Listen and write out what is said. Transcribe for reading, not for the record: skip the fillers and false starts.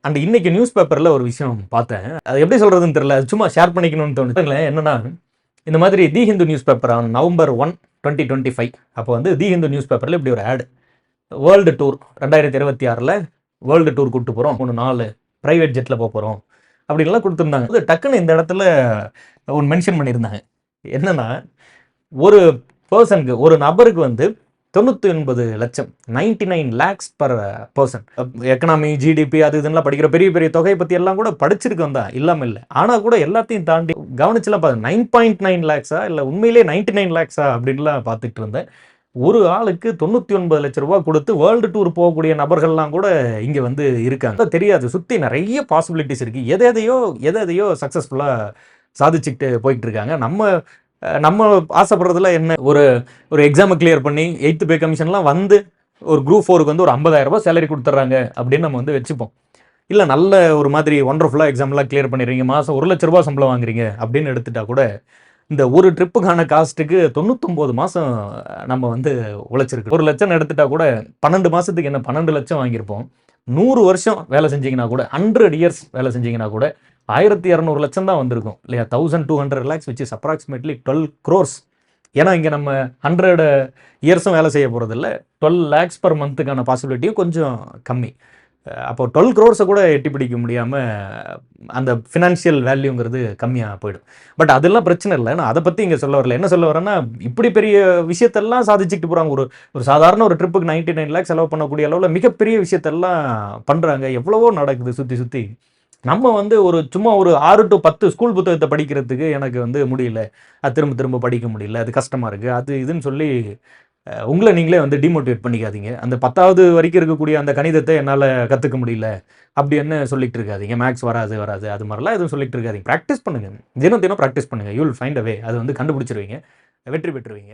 And இன்னைக்கு news பேப்பர்ல ஒரு விஷயம் பார்த்தேன். அது எப்படி சொல்றதுன்னு தெரியல. அது சும்மா ஷேர் பண்ணிக்கணும்னு தோணுது. என்னன்னா, இந்த மாதிரி the Hindu news paper on November 1, 2025 அப்போ வந்து தி ஹிந்து நியூஸ் பேப்பர்ல இப்படி ஒரு ஆட். வேர்ல்டு டூர் 2026ல வேர்ல்டு டூர் கூட்டு போறோம். 3 நாள் பிரைவேட் ஜெட்ல போறோம். அப்படின்லாம் கொடுத்துருந்தாங்க. அது டக்குன்னு இந்த இடத்துல ஒன்று மென்ஷன் பண்ணியிருந்தாங்க. என்னன்னா, ஒரு பர்சனுக்கு ஒரு நபருக்கு வந்து 99 லட்சம் 99 lakhs per person. Economy GDP அது இதெல்லாம் படிக்கிற பெரிய பெரிய தொகையை பற்றி எல்லாம் கூட படிச்சிருக்கோம் தான், இல்லாமல் இல்லை. ஆனால் கூட எல்லாத்தையும் தாண்டி கவனிச்சுலாம் பார்த்து 9.9 லேக்ஸா இல்லை உண்மையிலே 99 லேக்ஸா அப்படின்லாம் பார்த்துட்டு இருந்தேன். ஒரு ஆளுக்கு 99 லட்ச ரூபாய் கொடுத்து வேர்ல்டு டூர் போகக்கூடிய நபர்கள்லாம் கூட இங்கே வந்து இருக்காங்க. தெரியாது, சுற்றி நிறைய பாசிபிலிட்டிஸ் இருக்கு. எதையோ சக்ஸஸ்ஃபுல்லாக சாதிச்சுக்கிட்டு போயிட்டு இருக்காங்க. நம்ம ஆசைப்படுறதுல என்ன, ஒரு எக்ஸாமை கிளியர் பண்ணி 8th பே கமிஷன்லாம் வந்து ஒரு குரூப் 4க்கு வந்து ஒரு 50,000 ரூபாய் சேலரி கொடுத்துட்றாங்க அப்படின்னு நம்ம வந்து வச்சுப்போம். இல்லை நல்ல ஒரு மாதிரி ஒண்டர்ஃபுல்லாக எக்ஸாம்லாம் கிளியர் பண்ணிடுறீங்க, மாதம் 1 லட்ச ரூபாய் சம்பளம் வாங்குறீங்க அப்படின்னு எடுத்துட்டா கூட இந்த ஒரு ட்ரிப்புக்கான காஸ்ட்டுக்கு 99 மாதம் நம்ம வந்து உழைச்சிருக்கு. 1 லட்சம் எடுத்துட்டா கூட 12 மாதத்துக்கு என்ன 12 லட்சம் வாங்கியிருப்போம். 100 வருஷம் வேலை செஞ்சீங்கன்னா கூட 100 இயர்ஸ் வேலை செஞ்சீங்கன்னா கூட 1200 லட்சம் தான் வந்திருக்கும் இல்லையா? 1200 lakhs which is approximately 12 crores. ஏன்னா இங்கே நம்ம 100 இயர்ஸும் வேலை செய்ய போகிறதில்ல. 12 lakhs per மந்த்துக்கான பாசிபிலிட்டியும் கொஞ்சம் கம்மி. அப்போ 12 crores கூட எட்டி பிடிக்க முடியாமல் அந்த ஃபினான்ஷியல் வேல்யூங்கிறது கம்மியாக போயிடும். பட் அதெல்லாம் பிரச்சனை இல்லை. நான் அதை பற்றி இங்கே சொல்ல வரல. என்ன சொல்ல வரேன்னா, இப்படி பெரிய விஷயத்தெல்லாம் சாதிச்சுட்டு போகிறாங்க. ஒரு சாதாரண ஒரு ட்ரிப்புக்கு 99 lakhs செலவு பண்ணக்கூடிய அளவில் மிகப்பெரிய விஷயத்தெல்லாம் பண்ணுறாங்க. எவ்வளவோ நடக்குது சுற்றி சுற்றி. நம்ம வந்து சும்மா ஒரு 6 to 10 ஸ்கூல் புத்தகத்தை படிக்கிறதுக்கு எனக்கு வந்து முடியல, அது திரும்ப திரும்ப படிக்க முடியல, அது கஷ்டமாக இருக்குது, அது இதுன்னு சொல்லி உங்களை நீங்களே வந்து டிமோட்டிவேட் பண்ணிக்காதீங்க. அந்த 10வது வரைக்கும் இருக்கக்கூடிய அந்த கணிதத்தை என்னால் கற்றுக்க முடியல அப்படின்னு சொல்லிட்டு இருக்காதீங்க. மேக்ஸ் வராது அது மாதிரிலாம் எதுவும் சொல்லிட்டு இருக்காதீங்க. ப்ராக்டிஸ் பண்ணுங்கள், தினம் தினம் ப்ராக்டிஸ் பண்ணுங்கள். யூ வில் ஃபைண்ட் அ வே. அது வந்து கண்டுபிடிச்சிருவீங்க, வெற்றி பெற்றுவீங்க.